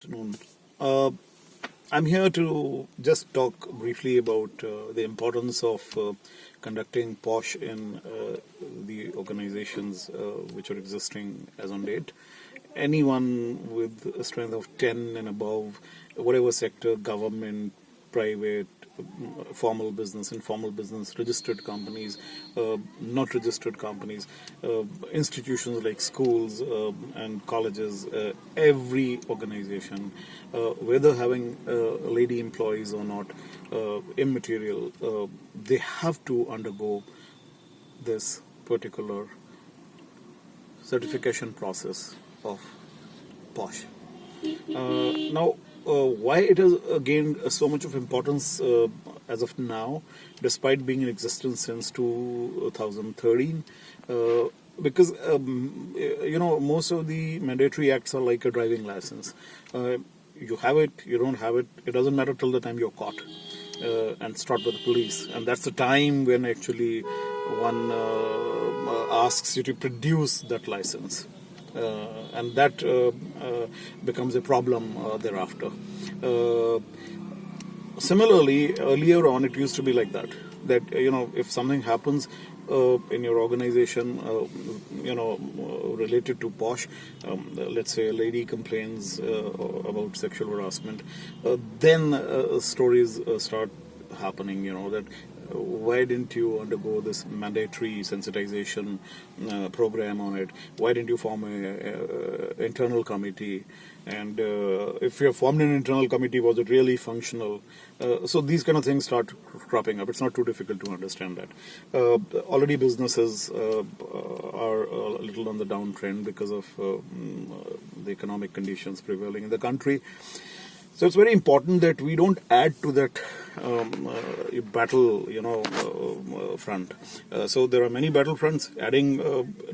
Afternoon. Uh, I'm here to just talk briefly about the importance of conducting POSH in the organizations which are existing as on date. Anyone with a strength of 10 and above, whatever sector, government, private, formal business, informal business, registered companies, not registered companies, institutions like schools and colleges, every organization, whether having lady employees or not, immaterial, they have to undergo this particular certification process of POSH. Now, why it has gained so much of importance as of now, despite being in existence since 2013? Because most of the mandatory acts are like a driving license. You have it, you don't have it. It doesn't matter till the time you're caught and start with the police, and that's the time when actually one asks you to produce that license. And that becomes a problem thereafter. Similarly, earlier on, it used to be like that. That if something happens in your organization, related to POSH, let's say a lady complains about sexual harassment, then stories start happening. That why didn't you undergo this mandatory sensitization program on it? Why didn't you form a internal committee? And if you have formed an internal committee, was it really functional? So these kind of things start cropping up. It's not too difficult to understand that. Already businesses are a little on the downtrend because of the economic conditions prevailing in the country. So it's very important that we don't add to that battle, front. So there are many battlefronts. Adding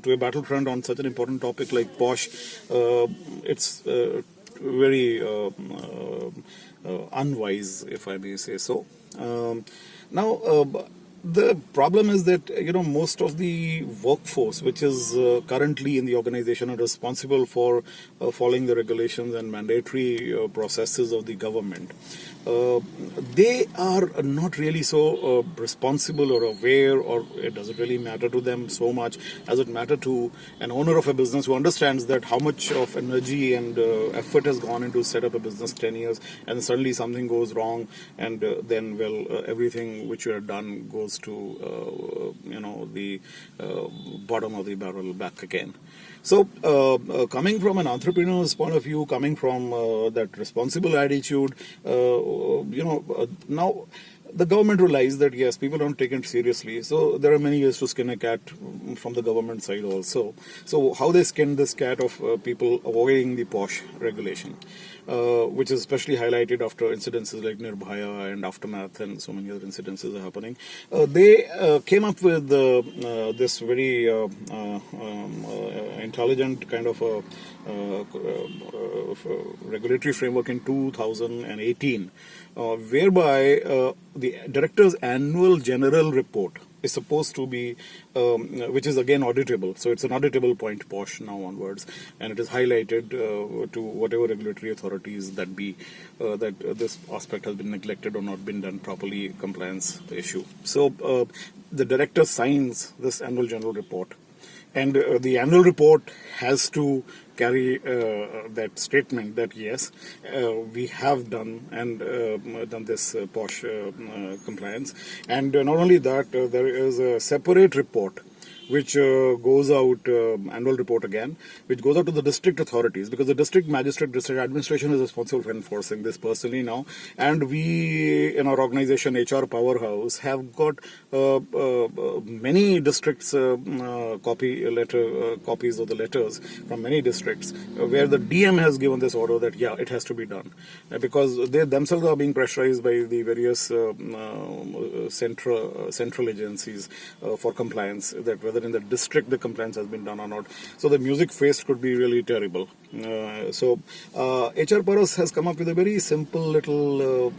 to a battlefront on such an important topic like POSH, it's very unwise, if I may say so. Now, the problem is that most of the workforce which is currently in the organization are responsible for following the regulations and mandatory processes of the government. They are not really so responsible or aware, or it doesn't really matter to them so much as it matter to an owner of a business who understands that how much of energy and effort has gone into set up a business 10 years, and suddenly something goes wrong, and then everything which you have done goes to the bottom of the barrel back again. So coming from an entrepreneur's point of view, coming from that responsible attitude, now the government realized that yes, people don't take it seriously. So there are many ways to skin a cat from the government side also. So how they skin this cat of people avoiding the POSH regulation, which is especially highlighted after incidences like Nirbhaya and Aftermath and so many other incidences are happening. They came up with this very intelligent kind of regulatory framework in 2018, whereby the director's annual general report is supposed to be, which is again auditable. So it's an auditable point POSH now onwards, and it is highlighted to whatever regulatory authorities that be that this aspect has been neglected or not been done properly, compliance issue. So the director signs this annual general report, and the annual report has to carry that statement that yes, we have done this POSH compliance. And not only that, there is a separate report which goes out, annual report again, which goes out to the district authorities, because the district magistrate, district administration is responsible for enforcing this personally now. And we, in our organization, HR Powerhouse, have got many districts copies of the letters from many districts where the DM has given this order that yeah, it has to be done, because they themselves are being pressurized by the various central agencies for compliance, that whether in the district the compliance has been done or not. So the music face could be really terrible. HR Paras has come up with a very simple little,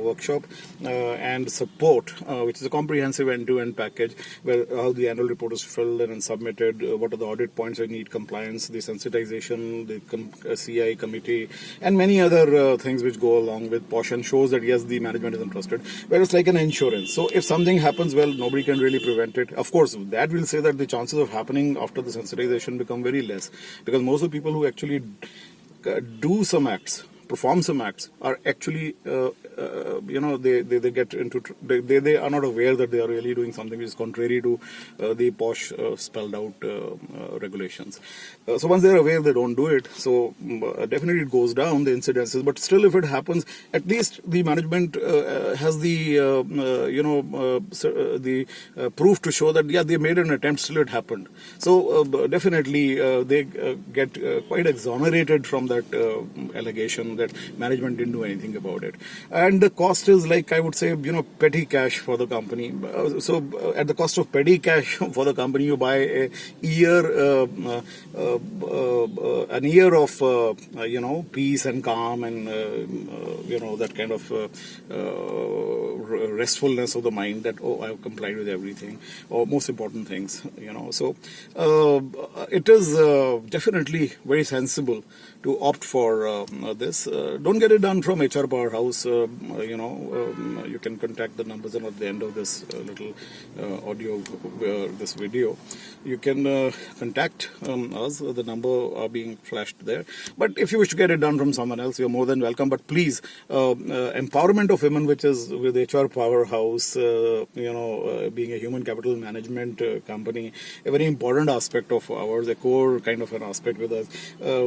workshop and support, which is a comprehensive end-to-end package where how the annual report is filled and submitted, what are the audit points that need compliance, the sensitization, the CI committee, and many other things which go along with POSH, and shows that yes, the management is interested. Where it's like an insurance. So if something happens, well, nobody can really prevent it. Of course, that will say that the chances of happening after the sensitization become very less, because most of the people who actually do some acts, perform some acts, are actually, they get into, they are not aware that they are really doing something which is contrary to the POSH spelled out regulations. So once they're aware, they don't do it. So definitely it goes down, the incidences. But still, if it happens, at least the management has the, proof to show that, yeah, they made an attempt, still it happened. So definitely they get quite exonerated from that allegation that management didn't do anything about it. And the cost is, like, I would say, petty cash for the company. At the cost of petty cash for the company, you buy an year of peace and calm and that kind of restfulness of the mind, that I've complied with everything, or most important things. So it is definitely very sensible to opt for this. Don't get it done from HR Powerhouse. You can contact the numbers, and at the end of this little audio, this video, you can contact us. The number are being flashed there. But if you wish to get it done from someone else, you're more than welcome. But please, empowerment of women, which is with HR Powerhouse, being a human capital management company, a very important aspect of ours, a core kind of an aspect with us.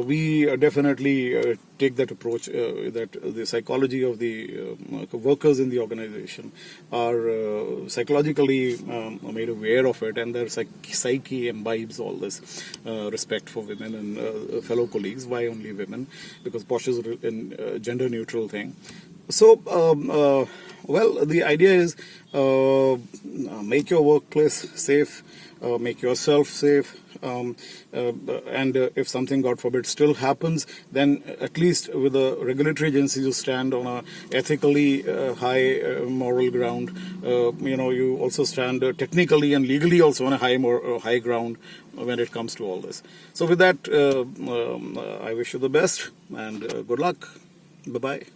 We definitely take that approach, that the psychology of the workers in the organization are psychologically made aware of it, and their psyche imbibes all this respect for women and fellow colleagues. Why only women? Because POSH is a gender neutral thing. So, the idea is make your workplace safe, make yourself safe, and if something, God forbid, still happens, then at least with the regulatory agencies, you stand on a ethically high moral ground. You also stand technically and legally also on a high ground when it comes to all this. So with that, I wish you the best and good luck. Bye-bye.